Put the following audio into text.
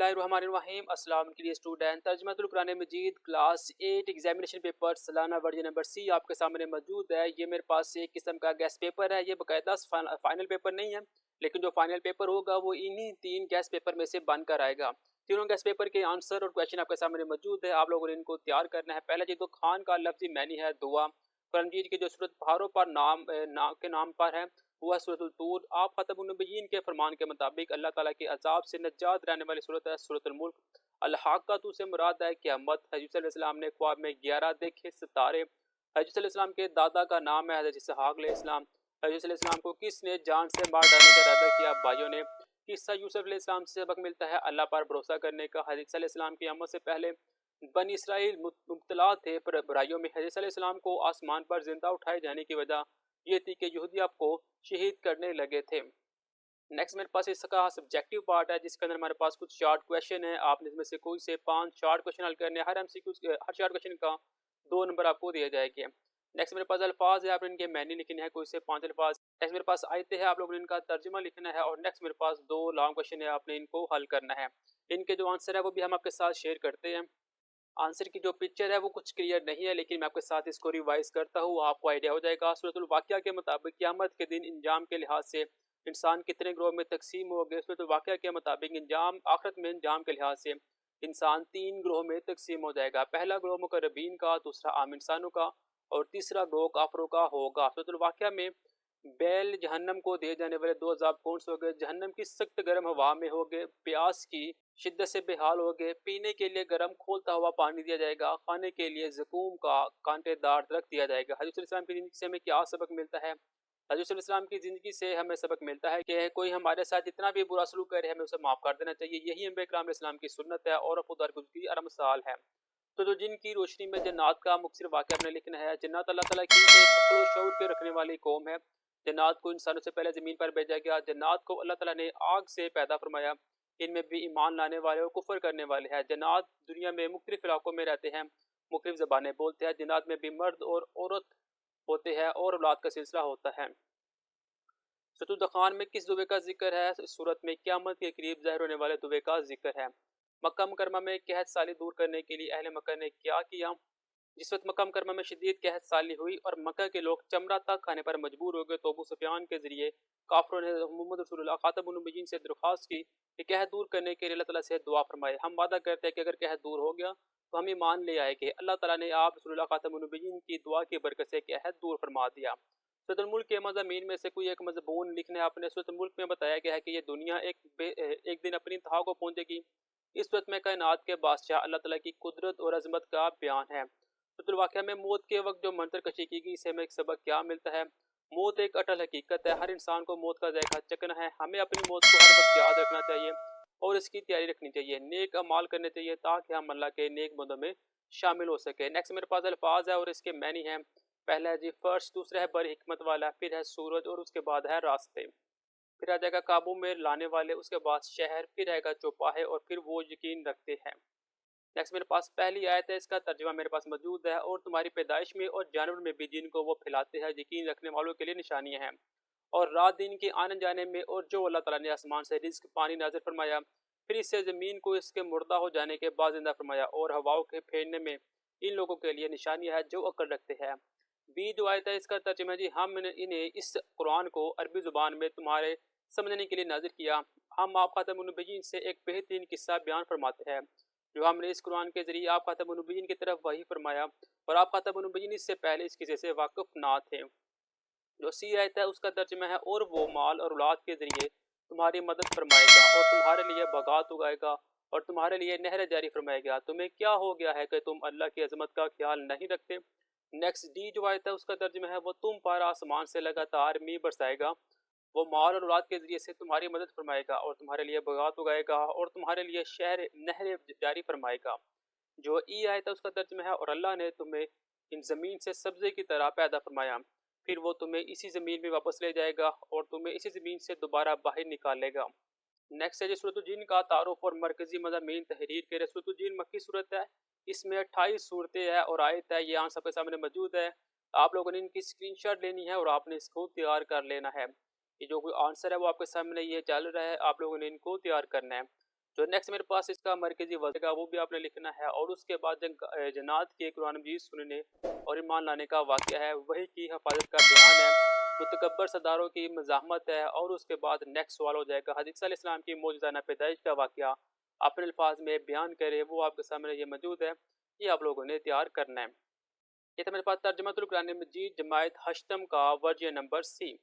बिस्मिल्लाहिर्रहमानिर्रहीम। अस्सलाम के लिए स्टूडेंट तर्जुमातुल कुरान मजीद क्लास 8 एग्जामिनेशन पेपर सालाना वर्जन नंबर सी आपके सामने मौजूद है। ये मेरे पास एक किस्म का गेस्ट पेपर है। ये बाकायदा फाइनल पेपर नहीं है, लेकिन जो फाइनल पेपर होगा वो इन्हीं 3 गेस्ट पेपर में से बनकर आएगा। तीनों गेस्ट पेपर के आंसर और क्वेश्चन आपके सामने मौजूद है। आप लोगों ने इनको तैयार करना है। पहला जी तो खान का लफ्जी मैनी है दुआ। कुरान मजीद की जो सूरत पहाड़ों पर नाम पर है वो है सूरतुल तूर। आप खतमुन नबिय्यीन के फरमान के मुताबिक अल्लाह ताला के अजाब से नजात रहने वाली सूरत है सूरतुल मुल्क। अल-हाक़्क़ा से मुराद है क़यामत। हज़रत अलैहिस्सलाम ने ख्वाब में 11 देखे सितारे। हज़रत अलैहिस्सलाम के दादा का नाम है हज़रत इसहाक़ अलैहिस्सलाम। हज़रत अलैहिस्सलाम को किसने जान से मार डालने का इरादा किया? भाइयों ने। किस्सा यूसुफ अलैहिस्सलाम से सबक मिलता है अल्लाह पर भरोसा करने का। हज़रत अलैहिस्सलाम की आमद से पहले बनी इसराइल मुब्तला थे बुराइयों में। हज़रत अलैहिस्सलाम को आसमान पर जिंदा उठाए जाने की वजह ये थी कि यहूदी आपको शहीद करने लगे थे। नेक्स्ट मेरे पास इसका सब्जेक्टिव पार्ट है जिसके अंदर हमारे पास कुछ शार्ट क्वेश्चन है। आपने इसमें से कोई से 5 शार्ट क्वेश्चन हल करने हैं। हर शार्ट क्वेश्चन का 2 नंबर आपको दिए जाएंगे। नेक्स्ट मेरे पास अल्फाज है, आपने इनके मैनी लिखने हैं, कोई से 5 अल्फाज। नेक्स्ट मेरे पास आयतें हैं, आप लोगों ने इनका तर्जुमा लिखना है। और नेक्स्ट मेरे पास 2 लॉन्ग क्वेश्चन है, आपने इनको हल करना है। इनके जो आंसर है वो भी हम आपके साथ शेयर करते हैं। आंसर की जो पिक्चर है वो कुछ क्लियर नहीं है, लेकिन मैं आपके साथ इसको रिवाइज करता हूँ, आपको आइडिया हो जाएगा। सूरतुल वाक़िया के मुताबिक क़यामत के दिन इंजाम के लिहाज से इंसान कितने ग्रोह में तकसीम हो गए? सूरतुल वाक़िया के मुताबिक इंजाम आखिरत में इंजाम के लिहाज से इंसान 3 ग्रोह में तकसीम हो जाएगा। पहला ग्रोह मुकर्रबीन का, दूसरा आम इंसानों का और तीसरा ग्रोह काफिरों का होगा। सूरतुल वाक़िया में बैल जहन्नम को दिए जाने वाले 2 अज़ाब कौन से हो गए? जहन्नम की सख्त गर्म हवा में हो गए, प्यास की शिद्दत से बेहाल हो गए, पीने के लिए गर्म खोलता हुआ पानी दिया जाएगा, खाने के लिए ज़कूम का कांटेदार दरख्त दिया जाएगा। हज़रत इस्लाम की ज़िंदगी से हमें क्या सबक मिलता है? हज़रत इस्लाम की ज़िंदगी से हमें सबक मिलता है कि कोई हमारे साथ जितना भी बुरा सलूक करे हमें उसे माफ़ कर देना चाहिए। यही अंबिया किराम इस्लाम की सुन्नत है और खुदा की अरमसाल है। तो जो जिन की रोशनी में जन्नत का मुख्तलिफ वाक़या हमने लिखना है। जन्नत अल्लाह ताला की एक अक्ल व शऊर के रखने वाली कौम है। जन्नत को इंसानों से पहले ज़मीन पर भेजा गया। जन्नत को अल्लाह ताला ने आग से पैदा फरमाया। इनमें भी ईमान लाने वाले और कुफर करने वाले हैं। जन्नत दुनिया में मुख्तलिफ इलाकों में रहते हैं, मुख्तलिफ ज़बानें बोलते हैं। जन्नत में भी मर्द और औरत होते हैं और औलाद का सिलसिला होता है। सूरत दखान में किस दुए का जिक्र है? इस सूरत में क़यामत के करीब ज़ाहिर होने वाले दुए का जिक्र है। मक्का मुकरमा में कहत साली दूर करने के लिए अहले मक्का ने क्या किया? जिस वक्त मक्का मुकरमा में शदीद कहत साली हुई और मक्का के लोग चमड़ा तक खाने पर मजबूर हो गए तो अबू सुफियान के जरिए काफरों ने मोहम्मद रसूलुल्लाह खातमुन नबिय्यीन से दरख्वास्त की कि कहत दूर करने के लिए अल्लाह ताला से दुआ फरमाए। हम वादा करते हैं कि अगर कहत दूर हो गया तो हम ईमान ले आएंगे। अल्लाह ताला ने आप रसूलुल्लाह खातमुन नबिय्यीन की दुआ की बरकत से कहत दूर फरमा दिया। सूरत मुल्क के मज़ामीन में से कोई एक मज़मून लिखने आपने। सूरत मुल्क में बताया गया है कि ये दुनिया एक दिन अपनी इंतहा को पहुंचेगी। इस सूरत में कायनात के बादशाह अल्लाह ताला की कुदरत और अजमत का बयान है। सूरत वाक़या में मौत के वक्त जो मंतर कशी की गई, इससे हमें एक सबक क्या मिलता है? मौत एक अटल हकीकत है। हर इंसान को मौत का जायका चखना है। हमें अपनी मौत को हर वक्त याद रखना चाहिए और इसकी तैयारी रखनी चाहिए। नेक अमाल करने चाहिए ताकि हम अल्लाह के नेक बंदों में शामिल हो सके। नेक्स्ट मेरे पास अल्फाज है और इसके मैनी हैं। पहला है जी फर्श, दूसरा है बड़ी हिकमत वाला, फिर है सूरज और उसके बाद है रास्ते, फिर आ जाएगा काबू में लाने वाले, उसके बाद शहर, फिर आएगा चौपाहे और फिर वो यकीन रखते हैं। नेक्स्ट मेरे पास पहली आयत है, इसका तर्जुमा मेरे पास मौजूद है। और तुम्हारी पैदाइश में और जानवर में भी जिनको वो फैलाते हैं यकीन रखने वालों के लिए निशानियां हैं। और रात दिन के आने जाने में और जो अल्लाह ताला ने आसमान से रिज़्क़ पानी नाज़िल फरमाया, फिर इससे ज़मीन को इसके मुर्दा हो जाने के बाद जिंदा फरमाया और हवाओं के फेरने में इन लोगों के लिए निशानियां है जो अक्ल रखते हैं। बी जो आयत है इसका तर्जुमा है जी हम इन्हें इस कुरान को अरबी ज़ुबान में तुम्हारे समझने के लिए नाजिल किया। हम आप खातमुन नबिय्यीन से एक बेहतरीन किस्सा बयान फरमाते हैं जो हमने इस कुरान के ज़रिए आप खातमुन नबिय्यीन की तरफ वही फरमाया और आप खातमुन नबिय्यीन इससे पहले इस किस्से से वाकिफ़ ना थे। जो सी आयत है उसका तर्जुमा है और वो माल और औलाद के ज़रिए तुम्हारी मदद फरमाएगा और तुम्हारे लिए बगात उगाएगा और तुम्हारे लिए नहर जारी फरमाएगा। तुम्हें क्या हो गया है कि तुम अल्लाह की अजमत का ख्याल नहीं रखते? नेक्स्ट डी जो आयत है उसका तर्जुमा है वो तुम पर आसमान से लगातार मींह बरसाएगा, वो माल और औलाद के ज़रिए से तुम्हारी मदद फरमाएगा और तुम्हारे लिए बगात उगाएगा और तुम्हारे लिए शहर नहर जारी फरमाएगा। जो ई आयत है उसका तर्जुमा है और अल्लाह ने तुम्हें इन ज़मीन से सब्ज़े की तरह पैदा फरमाया, फिर वो तुम्हें इसी ज़मीन में वापस ले जाएगा और तुम्हें इसी ज़मीन से दोबारा बाहर निकालेगा। नेक्स्ट है जी सूरत जिन का तारुफ और मरकज़ी मज़ामीन तहरीर के। सूरत जिन मक्की सूरत है, इसमें 28 सूरतें हैं और आयत है, ये यहाँ सबके सामने मौजूद है। आप लोगों ने इनकी स्क्रीनशॉट लेनी है और आपने इसको तैयार कर लेना है। ये जो कोई आंसर है वो आपके सामने ये चल रहा है, आप लोगों ने इनको तैयार करना है। जो नेक्स्ट मेरे पास इसका मरकज़ी वज़्फ़ का वो भी आपने लिखना है, और उसके बाद जन्नात के कुरान मजीद सुनने और ईमान लाने का वाक़या है, वही की हिफ़ाज़त का बयान है, मुतकब्बर सरदारों की मज़ाहमत है, और उसके बाद नेक्स्ट सवाल हो जाएगा हज़रत ईसा अलैहिस्सलाम की मौजूदाना पैदाइश का वाक़या अपने अल्फ़ाज़ में बयान करें, वो आपके सामने ये मौजूद है, ये आप लोगों ने तैयार करना है। ये था मेरे पास तर्जुमातुल कुरान मजीद जमायत हश्तम का वर्ज़न नंबर सी।